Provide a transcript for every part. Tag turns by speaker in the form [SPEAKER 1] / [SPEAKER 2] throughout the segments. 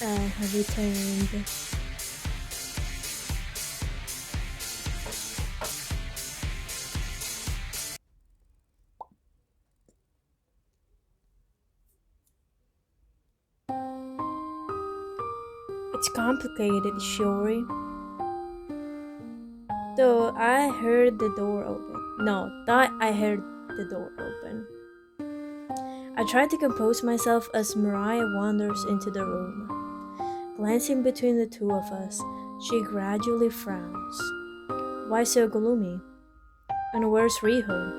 [SPEAKER 1] I have returned. It's complicated, Shiori. Though I heard the door open. No, thought I heard the door open. I try to compose myself as Mariah wanders into the room. Glancing between the two of us, she gradually frowns. Why so gloomy? And where's Riho?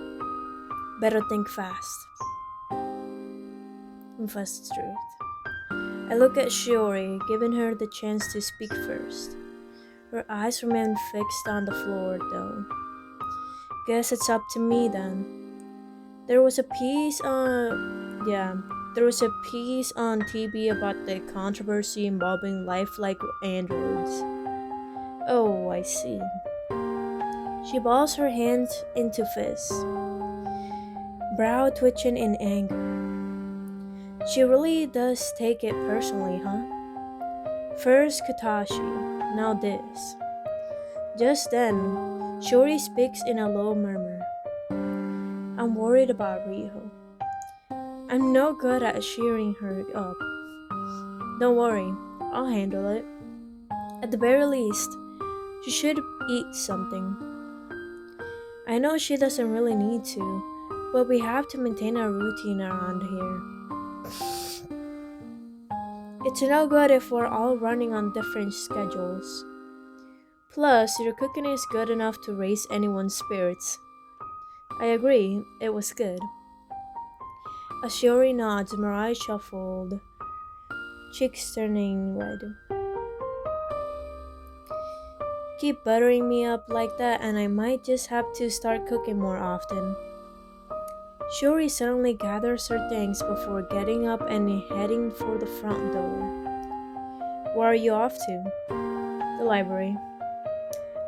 [SPEAKER 1] Better think fast. Confess the truth. I look at Shiori, giving her the chance to speak first. Her eyes remain fixed on the floor, though. Guess it's up to me then. There was a piece on, yeah, there was a piece on TV about the controversy involving lifelike androids. Oh, I see. She balls her hands into fists, brow twitching in anger. She really does take it personally, huh? First Katashi, now this. Just then, Shori speaks in a low murmur. I'm worried about Riho. I'm no good at cheering her up. Don't worry, I'll handle it. At the very least, she should eat something. I know she doesn't really need to, but we have to maintain a routine around here. It's no good if we're all running on different schedules. Plus, your cooking is good enough to raise anyone's spirits. I agree, it was good. As Shiori nods, Mirai shuffled, cheeks turning red. Keep buttering me up like that and I might just have to start cooking more often. Shiori suddenly gathers her things before getting up and heading for the front door. Where are you off to? The library.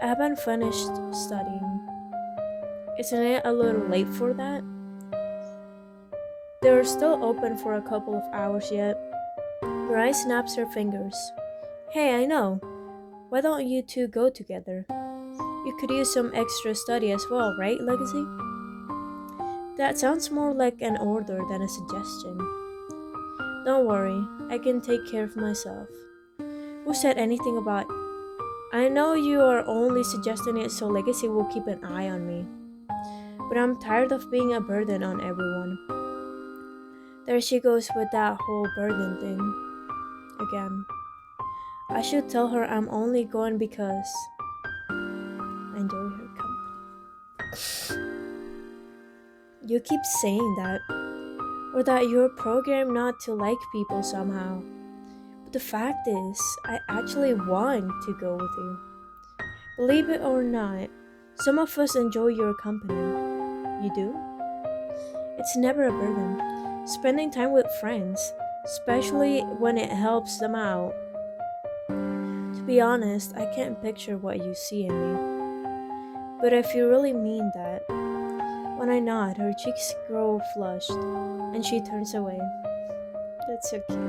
[SPEAKER 1] I haven't finished studying. Isn't it a little late for that? They're still open for a couple of hours yet. Mirai snaps her fingers. Hey, I know. Why don't you two go together? You could use some extra study as well, right, Legacy? That sounds more like an order than a suggestion. Don't worry, I can take care of myself. Who said anything about... I know you are only suggesting it so Legacy will keep an eye on me. But I'm tired of being a burden on everyone. There she goes with that whole burden thing. Again. I should tell her I'm only going because I enjoy her company. You keep saying that. Or that you're programmed not to like people somehow. But the fact is, I actually want to go with you. Believe it or not, some of us enjoy your company. You do? It's never a burden. Spending time with friends, especially when it helps them out. To be honest, I can't picture what you see in me. But if you really mean that, when I nod, her cheeks grow flushed, and she turns away. That's so cute.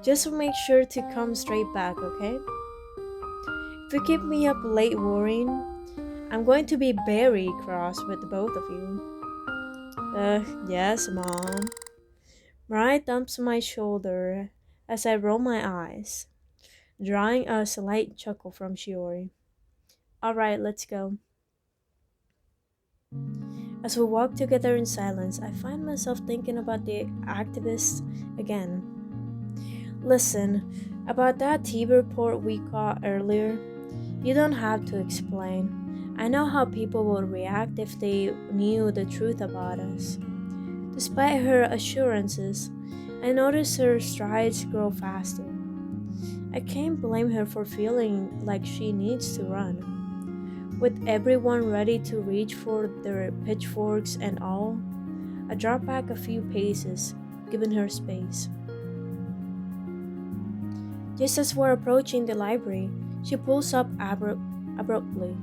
[SPEAKER 1] Just make sure to come straight back, okay? If you keep me up late worrying, I'm going to be very cross with both of you. Yes, Mom. Mariah thumps my shoulder as I roll my eyes, drawing a slight chuckle from Shiori. Alright, let's go. As we walk together in silence, I find myself thinking about the activists again. Listen, about that TV report we caught earlier, you don't have to explain. I know how people would react if they knew the truth about us. Despite her assurances, I notice her strides grow faster. I can't blame her for feeling like she needs to run. With everyone ready to reach for their pitchforks and all, I drop back a few paces, giving her space. Just as we're approaching the library, she pulls up abruptly.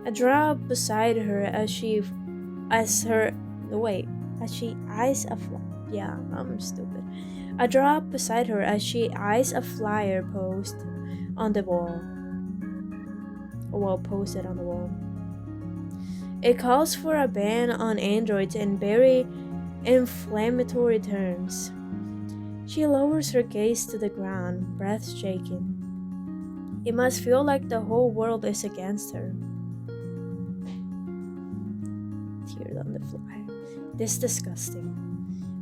[SPEAKER 1] I draw beside her as she eyes Yeah, I'm stupid. I draw up beside her as she eyes a flyer post on the wall. Well, posted on the wall. It calls for a ban on androids in very inflammatory terms. She lowers her gaze to the ground, breath shaking. It must feel like the whole world is against her. Tears on the flyer. This disgusting.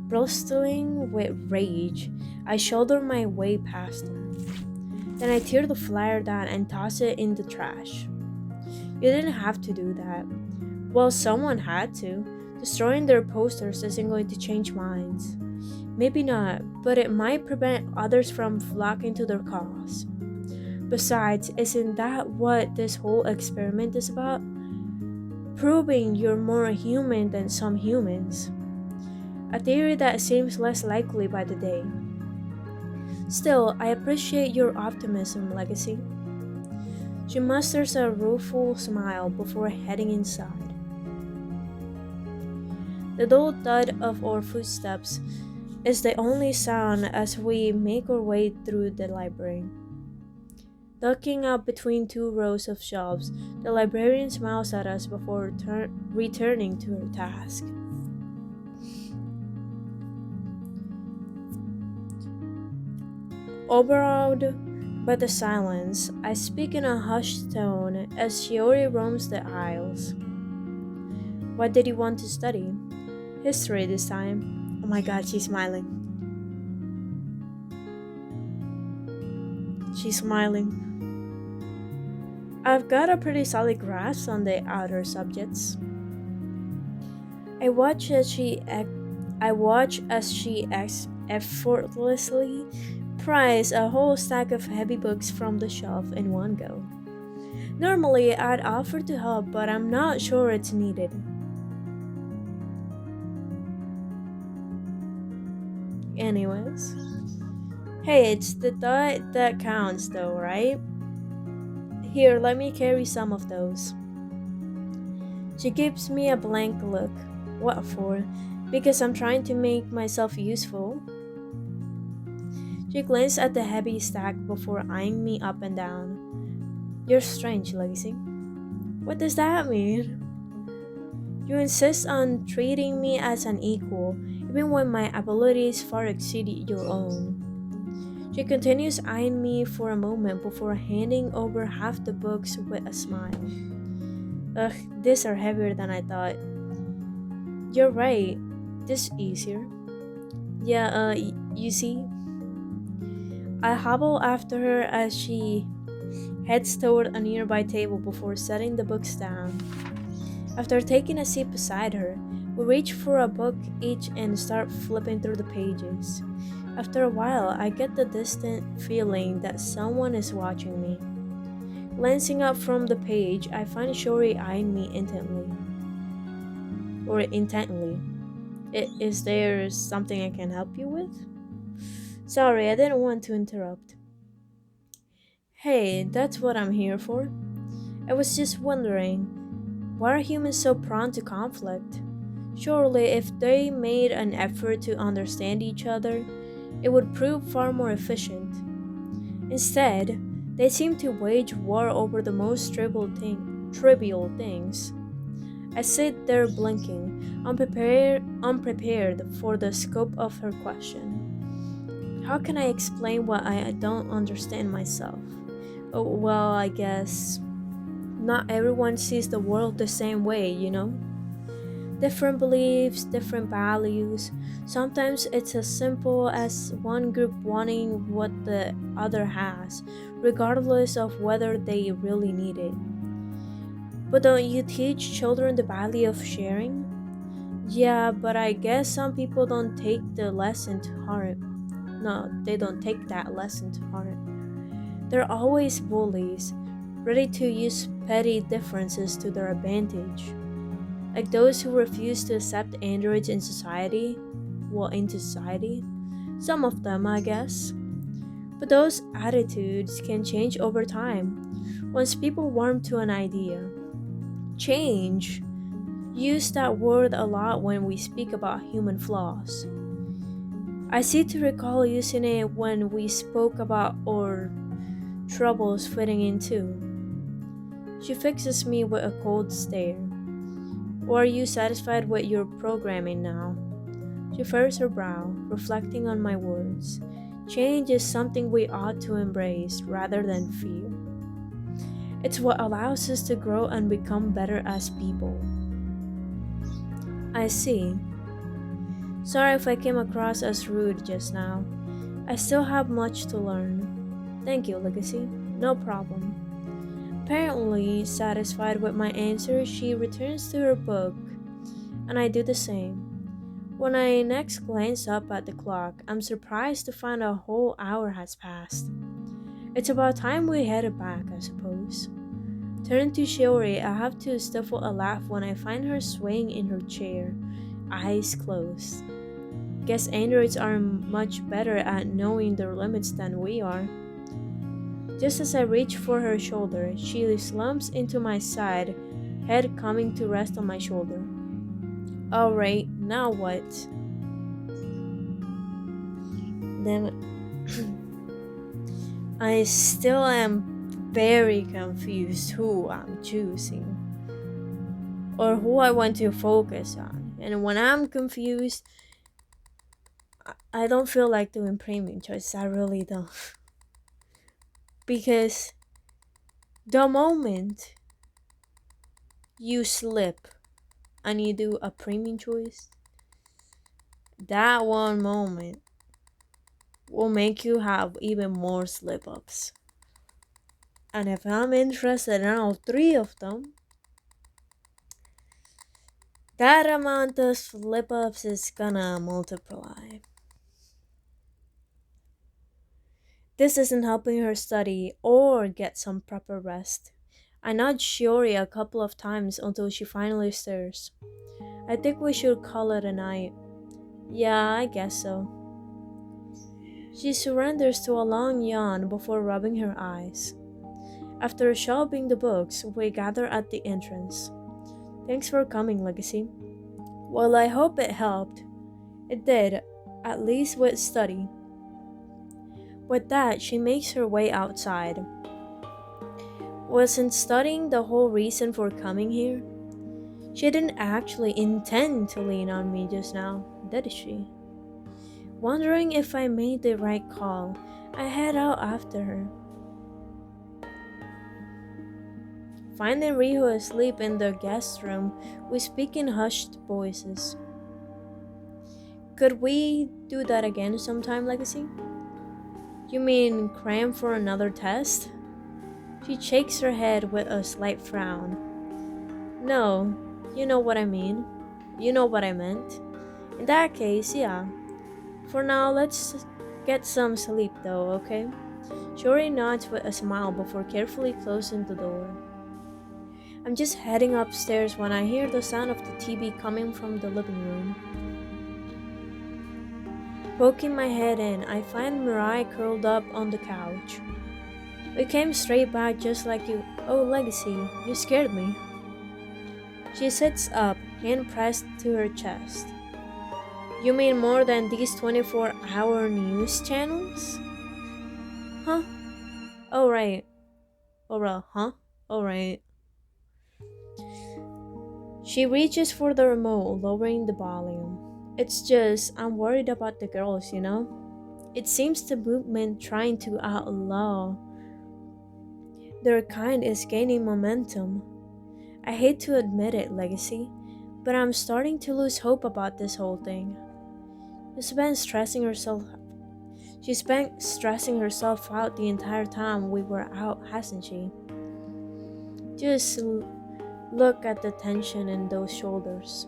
[SPEAKER 1] Bristling with rage, I shoulder my way past her. Then I tear the flyer down and toss it in the trash. You didn't have to do that. Well, someone had to. Destroying their posters isn't going to change minds. Maybe not, but it might prevent others from flocking to their cause. Besides, isn't that what this whole experiment is about? Proving you're more human than some humans. A theory that seems less likely by the day. Still, I appreciate your optimism, Legacy. She musters a rueful smile before heading inside. The dull thud of our footsteps is the only sound as we make our way through the library. Ducking up between two rows of shelves, the librarian smiles at us before returning to her task. Overawed by the silence, I speak in a hushed tone as Shiori roams the aisles. What did you want to study? History this time. Oh my god, she's smiling. She's smiling. I've got a pretty solid grasp on the outer subjects. I watch as she effortlessly pries a whole stack of heavy books from the shelf in one go. Normally, I'd offer to help, but I'm not sure it's needed. Anyways. Hey, it's the thought that counts though, right? Here, let me carry some of those. She gives me a blank look. What for? Because I'm trying to make myself useful. She glanced at the heavy stack before eyeing me up and down. You're strange, Lacey. What does that mean? You insist on treating me as an equal, even when my abilities far exceed your own. She continues eyeing me for a moment before handing over half the books with a smile. Ugh, these are heavier than I thought. You're right, this is easier. Yeah, you see? I hobble after her as she heads toward a nearby table before setting the books down. After taking a seat beside her, we reach for a book each and start flipping through the pages. After a while, I get the distant feeling that someone is watching me. Glancing up from the page, I find Shori eyeing me intently. Is there something I can help you with? Sorry, I didn't want to interrupt. Hey, that's what I'm here for. I was just wondering, why are humans so prone to conflict? Surely, if they made an effort to understand each other, it would prove far more efficient. Instead, they seem to wage war over the most trivial things. I sit there blinking, unprepared for the scope of her question. How can I explain what I don't understand myself? Oh, well, I guess not everyone sees the world the same way, you know? Different beliefs, different values. Sometimes it's as simple as one group wanting what the other has, regardless of whether they really need it. But don't you teach children the value of sharing? Yeah, but I guess some people don't take the lesson to heart. No, they don't take that lesson to heart. They're always bullies, ready to use petty differences to their advantage. Like those who refuse to accept androids in society. Well, into society. Some of them, I guess. But those attitudes can change over time once people warm to an idea. Change. Use that word a lot when we speak about human flaws. I seem to recall using it when we spoke about our troubles fitting in too. She fixes me with a cold stare. Or are you satisfied with your programming now? She furrows her brow, reflecting on my words. Change is something we ought to embrace rather than fear. It's what allows us to grow and become better as people. I see. Sorry if I came across as rude just now. I still have much to learn. Thank you, Legacy. No problem. Apparently satisfied with my answer, she returns to her book, and I do the same. When I next glance up at the clock, I'm surprised to find a whole hour has passed. It's about time we headed back, I suppose. Turning to Shiori, I have to stifle a laugh when I find her swaying in her chair, eyes closed. Guess androids are much better at knowing their limits than we are. Just as I reach for her shoulder, she slumps into my side, head coming to rest on my shoulder. Alright, now what? Damn it. I still am very confused who I'm choosing. Or who I want to focus on. And when I'm confused, I don't feel like doing premium choices. I really don't. Because the moment you slip and you do a premium choice, that one moment will make you have even more slip ups. And if I'm interested in all three of them, that amount of slip ups is gonna multiply. This isn't helping her study or get some proper rest. I nudge Shiori a couple of times until she finally stirs. I think we should call it a night. Yeah, I guess so. She surrenders to a long yawn before rubbing her eyes. After shelving the books, we gather at the entrance. Thanks for coming, Legacy. Well, I hope it helped. It did, at least with study. With that, she makes her way outside. Wasn't studying the whole reason for coming here? She didn't actually intend to lean on me just now, did she? Wondering if I made the right call, I head out after her. Finding Riho asleep in the guest room, we speak in hushed voices. Could we do that again sometime, Legacy? You mean cram for another test? She shakes her head with a slight frown. No, you know what I mean. You know what I meant. In that case, yeah. For now, let's get some sleep though, okay? Shori nods with a smile before carefully closing the door. I'm just heading upstairs when I hear the sound of the TV coming from the living room. Poking my head in, I find Mirai curled up on the couch. We came straight back just like you. Oh, Legacy, you scared me. She sits up, hand pressed to her chest. You mean more than these 24-hour news channels? Huh? Alright. Huh? Alright. She reaches for the remote, lowering the volume. It's just, I'm worried about the girls, you know? It seems the movement trying to outlaw their kind is gaining momentum. I hate to admit it, Legacy, but I'm starting to lose hope about this whole thing. She's been stressing herself out the entire time we were out, hasn't she? Just look at the tension in those shoulders.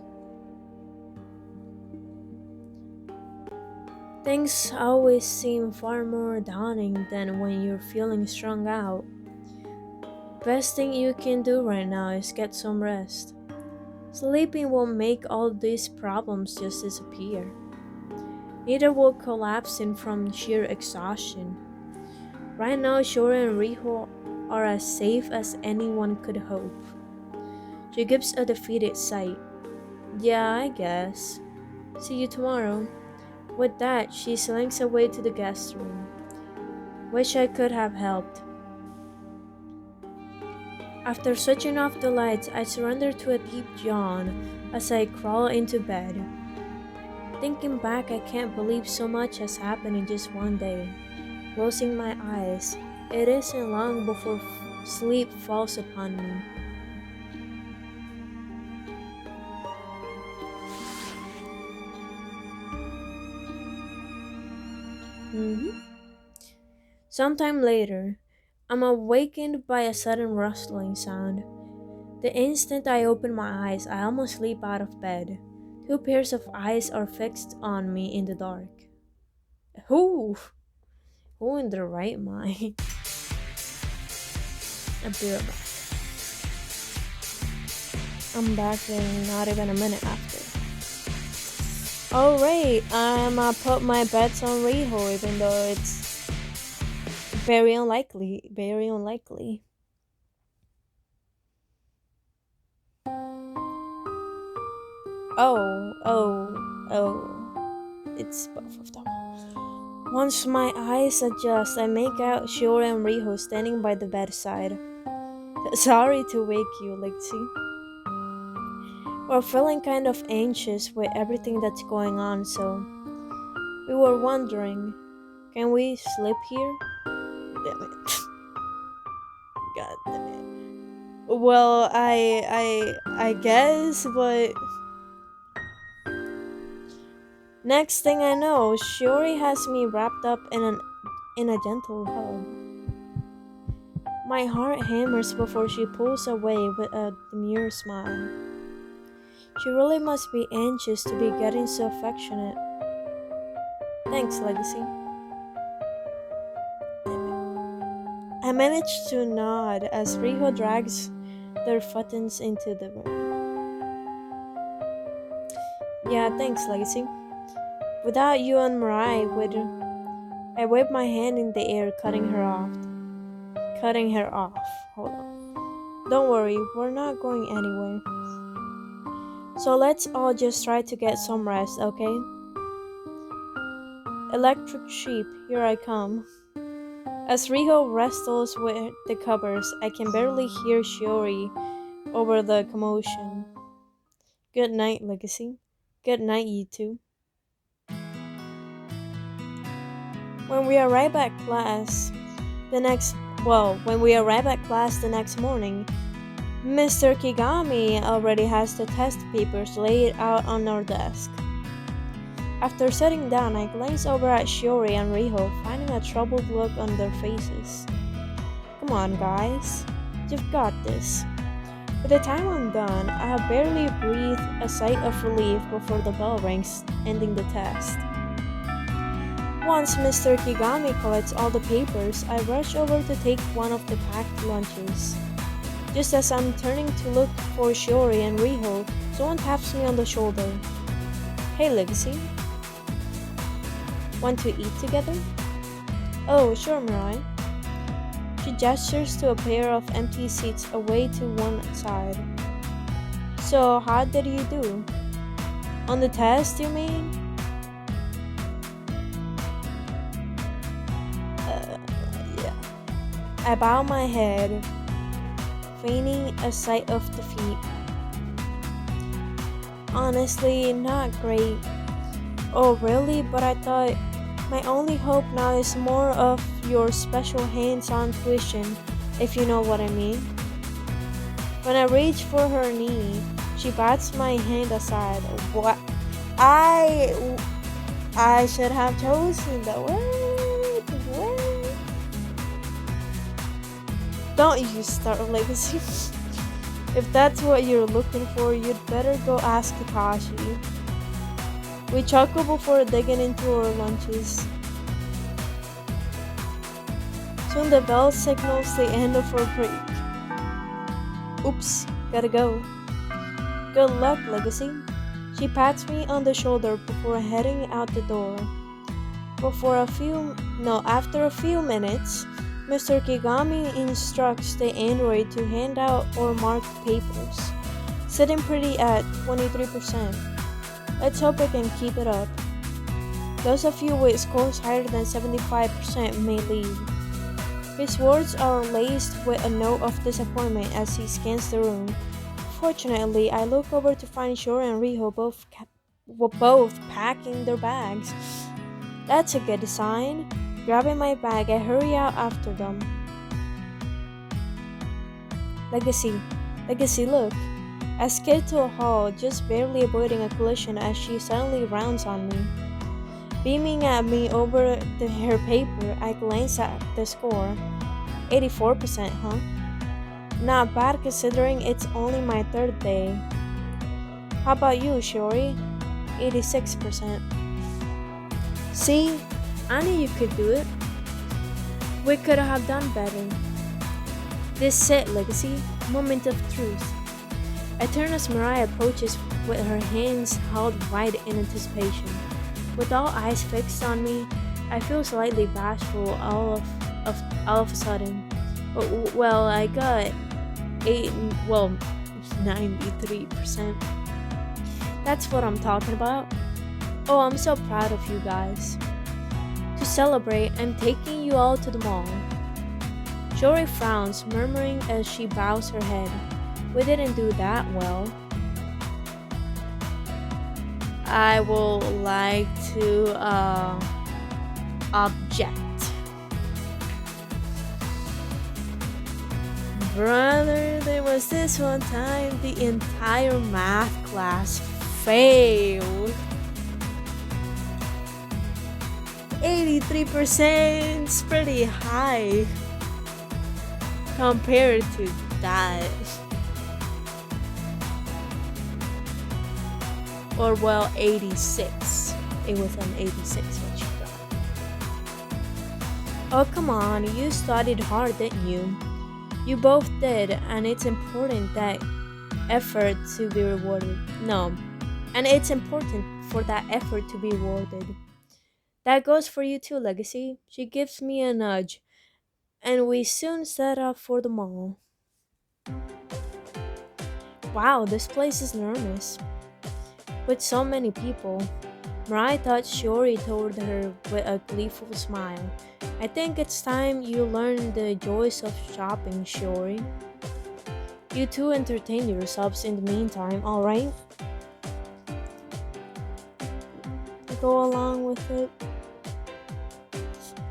[SPEAKER 1] Things always seem far more daunting than when you're feeling strung out. Best thing you can do right now is get some rest. Sleeping won't make all these problems just disappear. Neither will collapsing from sheer exhaustion. Right now, Shora and Riho are as safe as anyone could hope. She gives a defeated sigh. Yeah, I guess. See you tomorrow. With that, she slinks away to the guest room. Wish I could have helped. After switching off the lights, I surrender to a deep yawn as I crawl into bed. Thinking back, I can't believe so much has happened in just one day. Closing my eyes, it isn't long before sleep falls upon me. Sometime later, I'm awakened by a sudden rustling sound. The instant I open my eyes, I almost leap out of bed. Two pairs of eyes are fixed on me in the dark. Who? Who in their right mind? I'll be right back. I'm back in not even a minute after. Alright, I'm put my bets on Riho even though it's very unlikely. Very unlikely. Oh. It's both of them. Once my eyes adjust, I make out Shiori and Riho standing by the bedside. Sorry to wake you, Lexi. We're feeling kind of anxious with everything that's going on, so we were wondering, can we sleep here? Damn it. God damn it. Well, I guess, but next thing I know, Shiori has me wrapped up in a gentle hug. My heart hammers before she pulls away with a demure smile. She really must be anxious to be getting so affectionate. Thanks, Legacy. I manage to nod as Riho drags their buttons into the room. Yeah, thanks, Legacy. Without you and Mirai, I wave my hand in the air, cutting her off. Hold on. Don't worry, we're not going anywhere. So let's all just try to get some rest, okay? Electric sheep, here I come. As Riho wrestles with the covers, I can barely hear Shiori over the commotion. Good night, Legacy. Good night, you two. When we arrive at class the next morning, Mr. Kigami already has the test papers laid out on our desk. After sitting down, I glance over at Shiori and Riho, finding a troubled look on their faces. Come on, guys. You've got this. By the time I'm done, I have barely breathed a sigh of relief before the bell rings, ending the test. Once Mr. Kigami collects all the papers, I rush over to take one of the packed lunches. Just as I'm turning to look for Shiori and Riho, someone taps me on the shoulder. Hey, Legacy. Want to eat together? Oh, sure, Mirai. She gestures to a pair of empty seats away to one side. So, how did you do? On the test, you mean? Yeah. I bow my head, feigning a sight of defeat. Honestly, not great. Oh, really? But I thought my only hope now is more of your special hands-on tuition, if you know what I mean. When I reach for her knee, she bats my hand aside. What? I should have chosen the word. Don't you start, Legacy. If that's what you're looking for, you'd better go ask Kakashi. We chuckle before digging into our lunches. Soon the bell signals the end of our break. Oops, gotta go. Good luck, Legacy. She pats me on the shoulder before heading out the door. After a few minutes, Mr. Kigami instructs the android to hand out our marked papers, sitting pretty at 23%. Let's hope I can keep it up. Those of you with scores higher than 75% may leave. His words are laced with a note of disappointment as he scans the room. Fortunately, I look over to find Shore and Riho both packing their bags. That's a good sign. Grabbing my bag, I hurry out after them. Legacy, look. I skid to a halt, just barely avoiding a collision as she suddenly rounds on me. Beaming at me over her paper, I glance at the score. 84%, huh? Not bad considering it's only my third day. How about you, Shiori? 86%. See? I knew you could do it. We could have done better. This it, Legacy. Moment of truth. I turn as Mariah approaches with her hands held wide in anticipation. With all eyes fixed on me, I feel slightly bashful all of a sudden. Well, I got 93%. That's what I'm talking about. Oh, I'm so proud of you guys. To celebrate, I'm taking you all to the mall. Shiori frowns, murmuring as she bows her head. We didn't do that well. I would like to object. Brother, there was this one time the entire math class failed. 83% is pretty high compared to that. Or well, 86. It was an 86 what you got. Oh come on, you studied hard, didn't you? You both did, and it's important that effort to be rewarded. No, and it's important for that effort to be rewarded. That goes for you too, Legacy. She gives me a nudge, and we soon set off for the mall. Wow, this place is enormous. With so many people. Mariah thought Shiori told her with a gleeful smile. I think it's time you learn the joys of shopping, Shiori. You two entertain yourselves in the meantime, alright? Go along with it.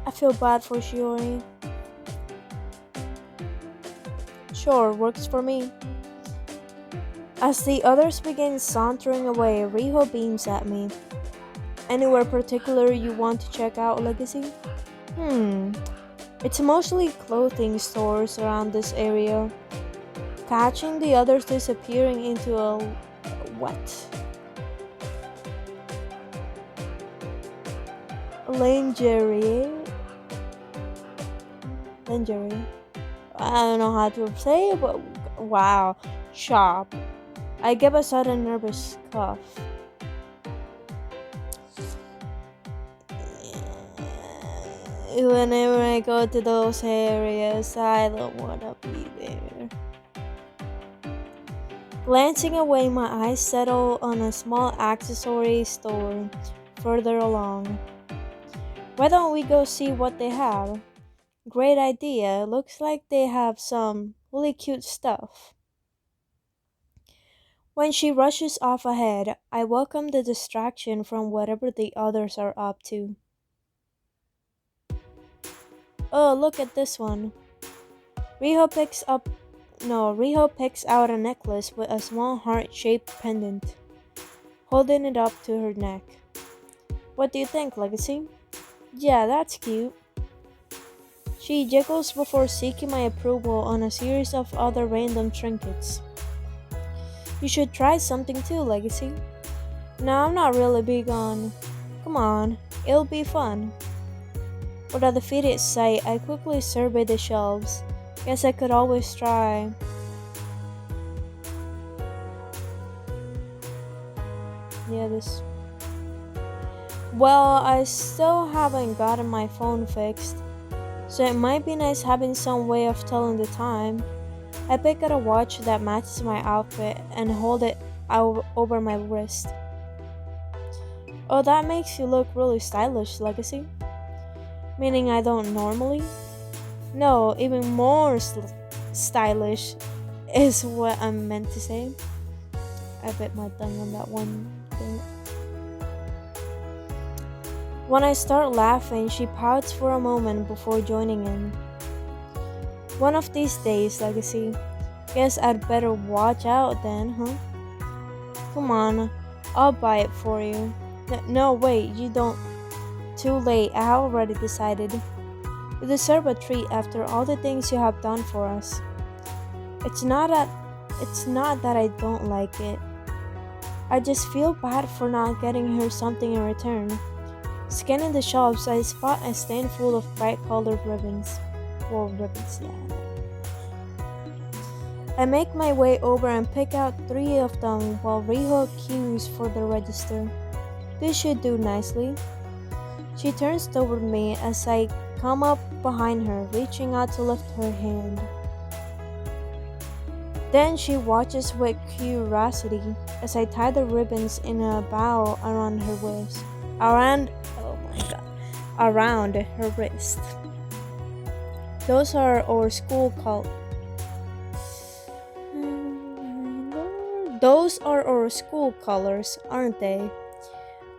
[SPEAKER 1] I feel bad for Shiori. Sure, works for me. As the others begin sauntering away, Riho beams at me. Anywhere particular you want to check out, Legacy? It's mostly clothing stores around this area. Catching the others disappearing into a what? Lingerie. I don't know how to say it, but wow. Shop. I give a sudden nervous cough. Whenever I go to those areas, I don't want to be there. Glancing away, my eyes settle on a small accessory store further along. Why don't we go see what they have? Great idea. Looks like they have some really cute stuff. When she rushes off ahead, I welcome the distraction from whatever the others are up to. Oh, look at this one. Riho picks out a necklace with a small heart-shaped pendant, holding it up to her neck. What do you think, Legacy? Yeah, that's cute. She jiggles before seeking my approval on a series of other random trinkets. You should try something too, Legacy. No, I'm not really big on. Come on, it'll be fun. With a defeated sight, I quickly survey the shelves. Guess I could always try. Well, I still haven't gotten my phone fixed, so it might be nice having some way of telling the time. I pick out a watch that matches my outfit and hold it out over my wrist. Oh, that makes you look really stylish, Legacy. Meaning I don't normally? No, even more stylish is what I'm meant to say. I bit my tongue on that one thing. When I start laughing, she pouts for a moment before joining in. One of these days, Legacy. Guess I'd better watch out then, huh? Come on, I'll buy it for you. No, wait, you don't. Too late, I have already decided. You deserve a treat after all the things you have done for us. It's not that I don't like it. I just feel bad for not getting her something in return. Scanning the shops, I spot a stand full of bright colored ribbons. Well, ribbons, yeah. I make my way over and pick out 3 of them while Riho queues for the register. This should do nicely. She turns toward me as I come up behind her, reaching out to lift her hand. Then she watches with curiosity as I tie the ribbons in a bow around her waist. Around her wrist. Those are our school Those are our school colors, aren't they?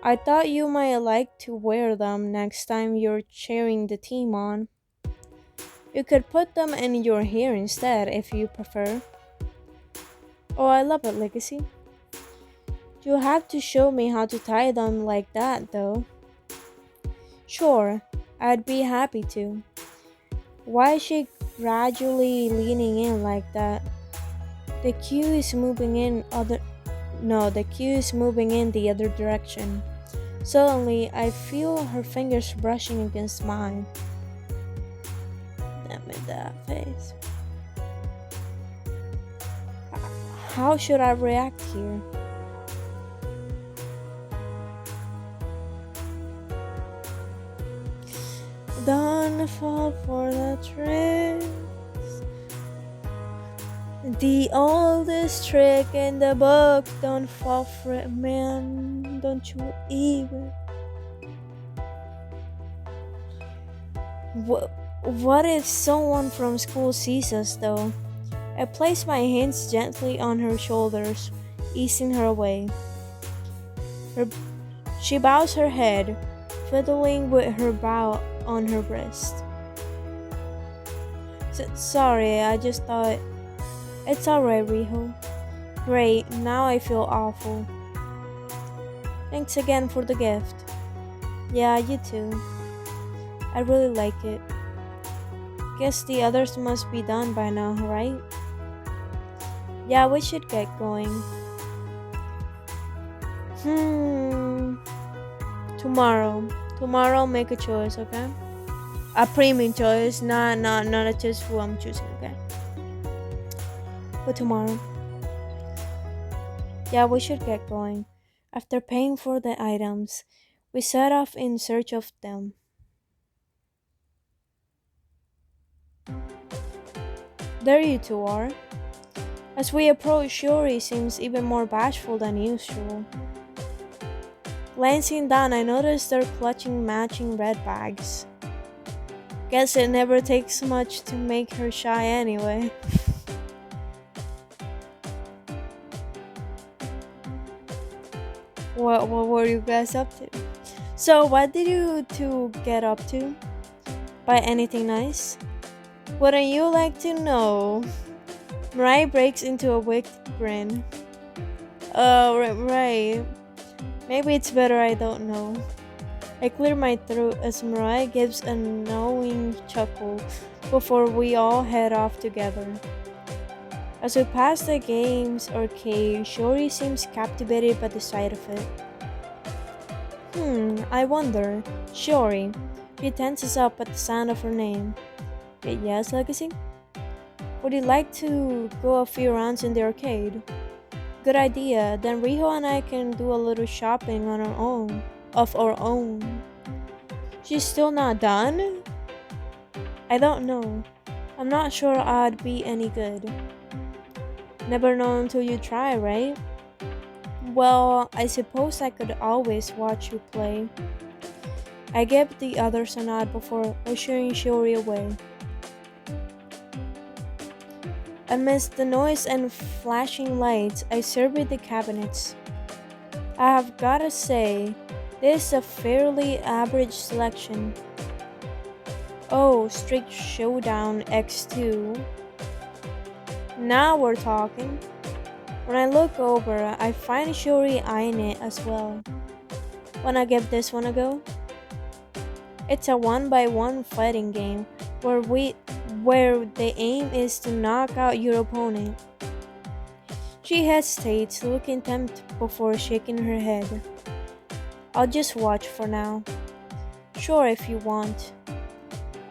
[SPEAKER 1] I thought you might like to wear them next time you're cheering the team on. You could put them in your hair instead if you prefer. Oh, I love it, Legacy. You'll have to show me how to tie them like that, though. Sure, I'd be happy to. Why is she gradually leaning in like that? The queue is moving in the other direction. Suddenly, I feel her fingers brushing against mine. Damn it, that face. How should I react here? Don't fall for the tricks. The oldest trick in the book. Don't fall for it, man. Don't you even. What if someone from school sees us, though? I place my hands gently on her shoulders, easing her away. She bows her head, fiddling with her bow on her wrist. Sorry, I just thought. It's alright, Riho. Great, now I feel awful. Thanks again for the gift. Yeah, you too. I really like it. Guess the others must be done by now, right? Yeah, we should get going. Tomorrow make a choice, okay? A premium choice, not a choice who I'm choosing, okay? But tomorrow. Yeah, we should get going. After paying for the items, we set off in search of them. There you two are. As we approach, Shiori seems even more bashful than usual. Glancing down, I notice they're clutching matching red bags. Guess it never takes much to make her shy anyway. What were you guys up to? So, what did you two get up to? Buy anything nice? Wouldn't you like to know? Mirai breaks into a wicked grin. Oh, right. Maybe it's better I don't know. I clear my throat as Mirai gives a knowing chuckle before we all head off together. As we pass the games arcade, Shiori seems captivated by the sight of it. I wonder. Shiori. She tenses up at the sound of her name. Yes, Legacy? Would you like to go a few rounds in the arcade? Good idea. Then Riho and I can do a little shopping of our own. She's still not done? I don't know. I'm not sure I'd be any good. Never know until you try, right? Well, I suppose I could always watch you play. I gave the others a nod before ushering Shiori away. Amidst the noise and flashing lights, I surveyed the cabinets. I have gotta say, this is a fairly average selection. Oh, Strict Showdown X2. Now we're talking. When I look over, I find Shiori eyeing it as well. Wanna give this one a go? It's a one-by-one fighting game where the aim is to knock out your opponent. She hesitates, looking tempted before shaking her head. I'll just watch for now. Sure, if you want.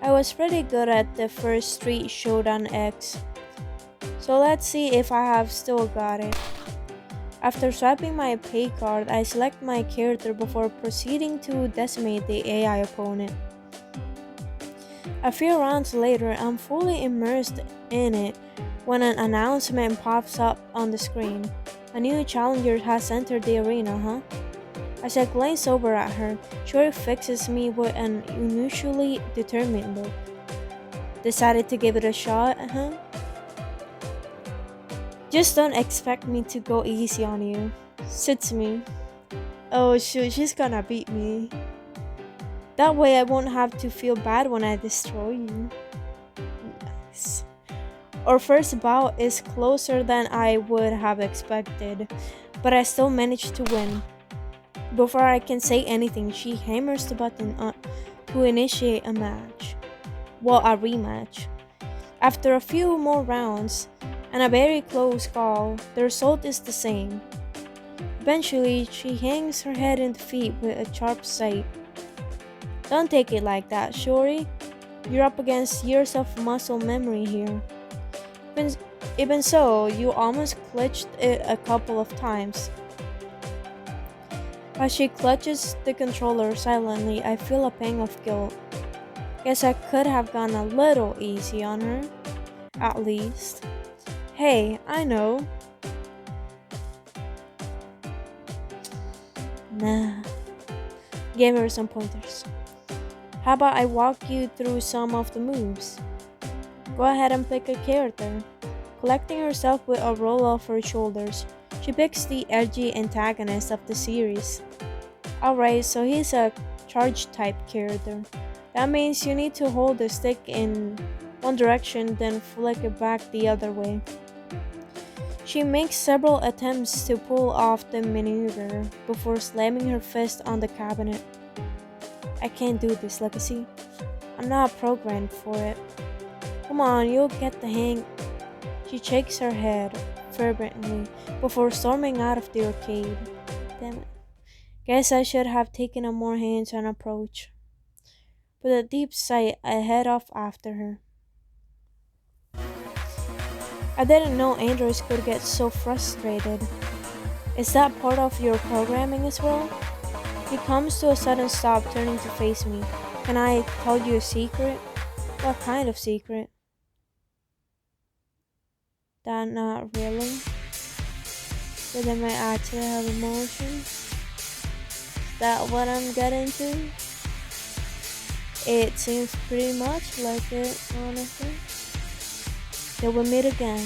[SPEAKER 1] I was pretty good at the first Street Showdown X, so let's see if I have still got it. After swiping my pay card, I select my character before proceeding to decimate the AI opponent. A few rounds later, I'm fully immersed in it when an announcement pops up on the screen. A new challenger has entered the arena, huh? As I glance over at her, Shiori fixes me with an unusually determined look. Decided to give it a shot, huh? Just don't expect me to go easy on you. Suits me. Oh shoot, she's gonna beat me. That way I won't have to feel bad when I destroy you. Nice. Our first bout is closer than I would have expected, but I still managed to win. Before I can say anything, she hammers the button to initiate a match. Well, a rematch. After a few more rounds, and a very close call, the result is the same. Eventually, she hangs her head in defeat with a sharp sight. Don't take it like that, Shiori. You're up against years of muscle memory here. Even so, you almost clutched it a couple of times. As she clutches the controller silently, I feel a pang of guilt. Guess I could have gone a little easy on her. At least. Hey, I know. Nah. Gave her some pointers. How about I walk you through some of the moves? Go ahead and pick a character. Collecting herself with a roll off her shoulders, she picks the edgy antagonist of the series. Alright, so he's a charge type character. That means you need to hold the stick in one direction, then flick it back the other way. She makes several attempts to pull off the maneuver before slamming her fist on the cabinet. I can't do this, Legacy. I'm not programmed for it. Come on, you'll get the hang. She shakes her head fervently before storming out of the arcade. Damn it. Guess I should have taken a more hands-on approach. With a deep sigh, I head off after her. I didn't know androids could get so frustrated. Is that part of your programming as well? He comes to a sudden stop, turning to face me. Can I tell you a secret? What kind of secret? That not really. But they might actually have emotions. Is that what I'm getting to? It seems pretty much like it, honestly. Till we meet again.